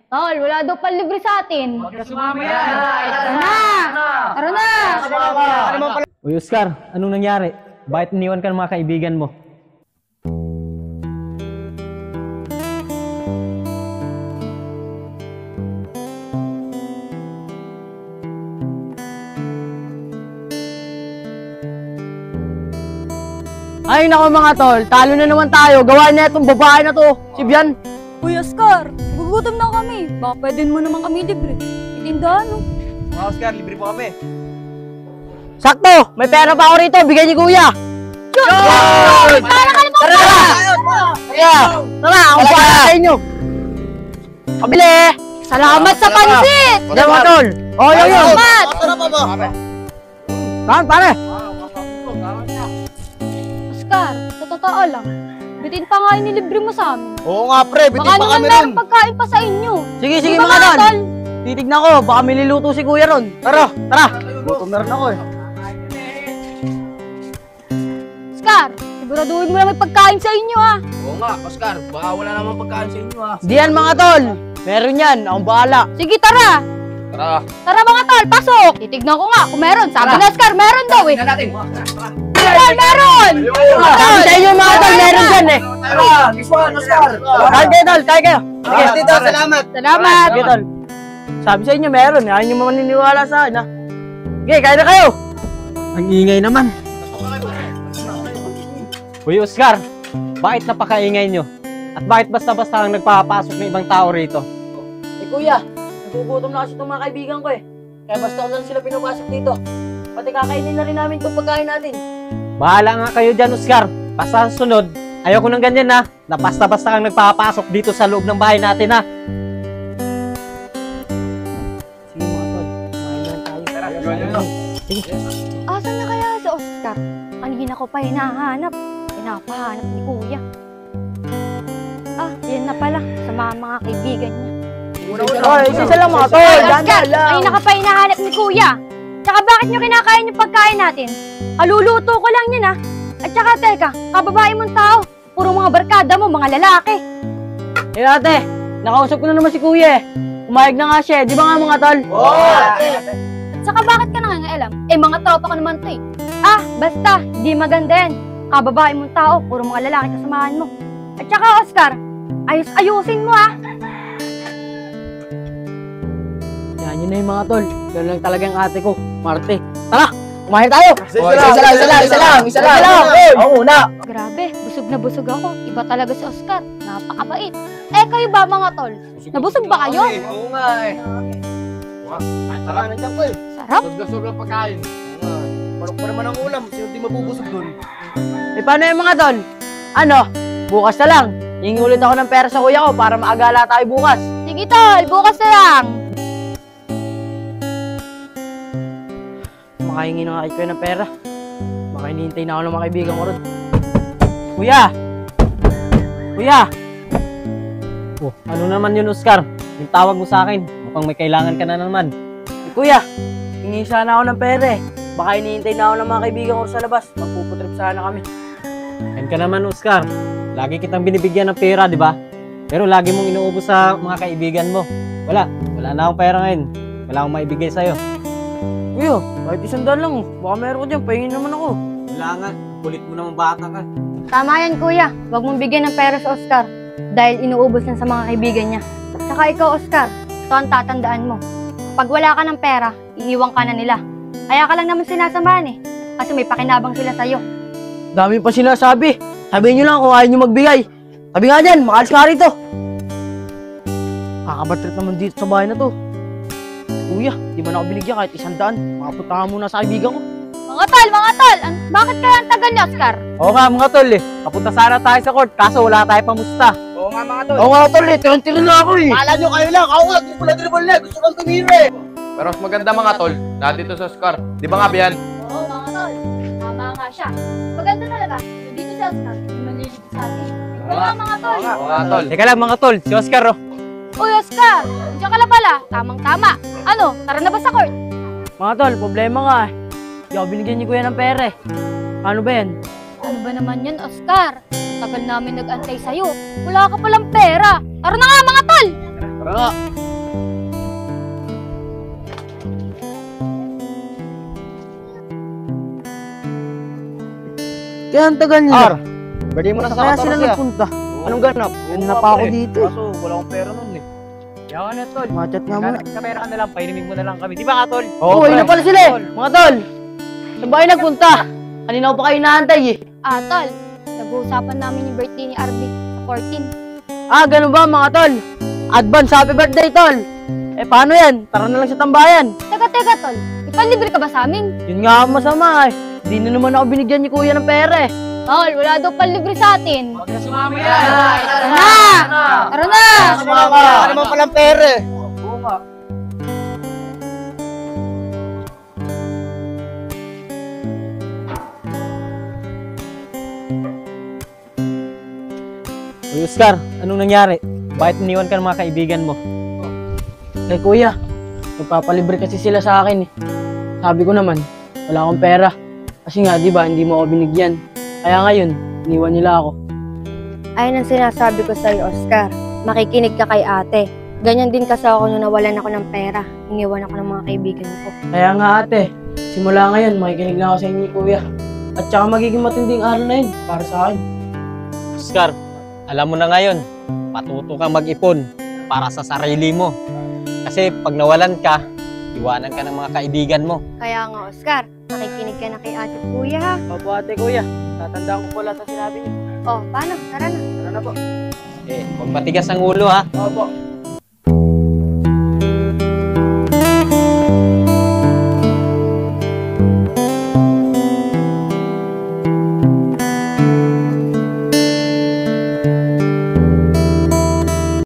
Tol, wala daw pang libre sa atin. Huwag na sumama yan. Tara na! Tara na! Uy, Oscar, anong nangyari? Bakit iniwan ka ng mga kaibigan mo? Ay nako mga tol, talo na naman tayo. Gawa niya itong babae na to. Si Bian. Uy, Oscar, gugutom na kami. Baka pwede mo naman kami libre. Itindahan, no? Mga Oscar, libre po kami. Sakto, may pera pa ako rito. Bigay ni kuya. Tara ka na po! Tara! Kaya, tara, ako para sa inyo. Kabili! Salamat sa pansit! Diyan mga tol. Oh, yun. Salamat! Saan, pare? Oscar, sa totoo lang, bitin pa nga inilibre mo sa amin. Oo nga pre, bitin Baka pa naman kami ron. meron pagkain pa sa inyo. Sige, Di sige ba, mga tol. tol? Titignan ko, baka may niluto si kuya ron. Tara, tara. Gutom na rin ako eh. Oscar, siguraduhin mo na may pagkain sa inyo, ha? Oo nga, Oscar, baka wala namang pagkain sa inyo ha. Diyan mga tol. Meron yan, akong bahala. Sige, tara! Tara. Tara mga tol, pasok! Titignan ko nga kung meron. Sabi na Oscar, meron daw eh. natin. Tol, meron! Sabi sa inyo mga tol, meron dyan eh. Tara, this one, Oscar. Kaya kayo tol, kaya kayo. Sige, dito, salamat. Salamat! Sige tol. Sabi sa inyo meron, ayaw nyo maniniwala sa akin ha. Sige, kaya na kayo. Ang ingay naman. Uy, Oscar, bakit napakaingay nyo? At bakit basta-basta lang nagpapasok ng ibang tao rito? Eh kuya, nagugutom na kasi itong mga kaibigan ko eh. Kaya basta ko lang sila pinapasok dito. Pati kakainin na rin namin itong pagkain natin. Bahala nga kayo dyan, Oscar. Basta sa sunod, ayoko nang ganyan na basta-basta kang nagpapasok dito sa loob ng bahay natin ha. Sige mga tol, kumain na tayo. Sige. Asan na kaya si Oscar? Kanina ko pa hinahanap. Pinapahanap ni Kuya. Ah, yan na pala. Sa mga kaibigan niya. Oy, isa lang mga tol. Ay, Daan Oscar, lang. kanina ka pa hinahanap ni Kuya. Tsaka bakit nyo kinakain yung pagkain natin? Kaluluto ko lang yan, ha? At tsaka, teka, kababae mong tao. Puro mga barkada mo, mga lalaki. Eh ate, nakausap ko na naman si kuya eh. Umayag na nga siya, di ba nga mga tol? At saka bakit ka nangangailam? Eh, mga tropa ko naman to eh. Ah, basta, di maganda yan. Kababae mong tao, puro mga lalaki kasamahan mo. At saka, Oscar, ayusin mo, ha? Yan yun na yung mga tol. Ganun lang talaga yung ate ko, Marte. Tara, kumain tayo! Isa lang. Oo, una. Grabe, busog na busog ako. Iba talaga si Oscar. Napakabait. Eh, kayo ba mga tol? Nabusog ba kayo? Oo nga eh. Sarap nandiyan ko eh. Sarap. Suglasog ang pagkain. Parok pa naman ang ulam. Sino di mabubusog dun? Eh paano yung mga tol? Ano, bukas na lang. Hingi ulit ako ng pera sa kuya ko para maagala tayo bukas. Sige tol, bukas na lang. Makahingi na nga kay kuya ng pera. Baka hinihintay na ako ng mga kaibigan ko ron. Kuya! Kuya! Oh, ano naman yun, Oscar? Yung tawag mo sa akin, mukhang may kailangan ka na naman. Eh, kuya, hingi sana ako ng pera eh. Baka hinihintay na ako ng mga kaibigan ko sa labas. Magpuputrip sana kami. Yan ka naman, Oscar. Lagi kitang binibigyan ng pera, di ba? Pero lagi mong inuubos sa mga kaibigan mo. Wala na akong pera ngayon. Wala akong maibigay sa'yo. Kuya, kahit $100 lang. Baka meron ko dyan, pahingin naman ako. Wala nga, kulit mo naman bata ka. Tama yan kuya. Huwag mong bigyan ng pera sa Oscar. Dahil inuubos yan sa mga kaibigan niya. Tsaka ikaw, Oscar, ito ang tatandaan mo. Pag wala ka ng pera, iiwan ka na nila. Kaya ka lang naman sinasamahan eh. Kasi may pakinabang sila sa'yo. Dami pa sinasabi. Sabihin nyo lang kung ayaw nyo magbigay. Sabi nga dyan, makalis ka rito. Kakabatrip naman dito sa bahay na to. Kuya, di ba na ako binigyan kahit $100? Makapunta ka muna sa kaibigan ko. Mga tol! Bakit kaya ang tagal ni Oscar? Oo nga mga tol eh. Kapunta sana tayo sa court kaso wala tayo pamusta. Oo nga mga tol. Oo nga tol, tiran-tiran na ako eh. Kala nyo kayo lang. Ako nga, dribble na. Gusto kang tumira eh. Pero mas maganda mga tol, nandito sa Oscar. Di ba nga Bian? Oo, mga tol. Tama nga siya. Maganda talaga. Dito si Oscar. Hindi manlilig sa atin. Ikaw nga mga tol. Oo nga tol. Teka lang mga tol, si Oscar oh. Uy, Oscar! Diyan ka na pala. Tamang-tama. Ano, tara na ba sa court? Mga tol, problema nga eh. Di ako binigyan ni kuya ng pera eh. Paano ba yan? Ano ba naman yan, Oscar? Tagal namin nag-antay sa'yo. Wala ka palang pera. Tara na nga, mga tol! Tara nga. Kaya ang tagal nila. Ar, bigay mo na sa Kaya sila 14 nagpunta. Anong ganap? Oo, pa ako pre. dito eh. Kaso wala akong pera nun eh. Yawa na, tol. Machat nga muna. Sa pera ka na lang, painimin mo na lang kami. Di ba, tol? Oo, pre. yun na pala sila eh. Mga tol, saan ba kayo nagpunta? Kanina ko pa kayo inaantay eh. Tol, nag-uusapan namin yung birthday ni Arby sa 14. Ah, ganun ba mga tol? Advance happy birthday tol. Eh paano yan? Tara na lang sa tambayan. Teka, tol. Ipalibre ka ba sa amin? Yun nga ang masama eh. Di na naman ako binigyan ni kuya ng pera eh. Tol, wala daw palibre sa atin. Tara Tara na! Tara na! Wala naman palang pera eh. Uy, Oscar, anong nangyari? Bakit iniwan ka ng mga kaibigan mo? Eh kuya, nagpapalibre kasi sila sa akin eh. Sabi ko naman, wala akong pera. Kasi nga, di ba, hindi mo ako binigyan. Kaya ngayon, iniwan nila ako. Ayun ang sinasabi ko sa'yo, Oscar. Makikinig ka kay ate. Ganyan din kasi ako nung nawalan ako ng pera. Iniwan ako ng mga kaibigan ko. Kaya nga ate, simula ngayon, makikinig na ako sa inyo ni kuya. At saka magiging matinding araw na yun para sa akin. Oscar, alam mo na ngayon, patuto kang mag-ipon para sa sarili mo. Kasi pag nawalan ka, iwanan ka ng mga kaibigan mo. Kaya nga, Oscar, makikinig ka na kay ate at kuya, ha? Opo ate kuya, tatandaan ko pala sa sinabi niyo. Oh, paano? Tara na. Tara na po. Huwag matigas ang ulo ha. Opo.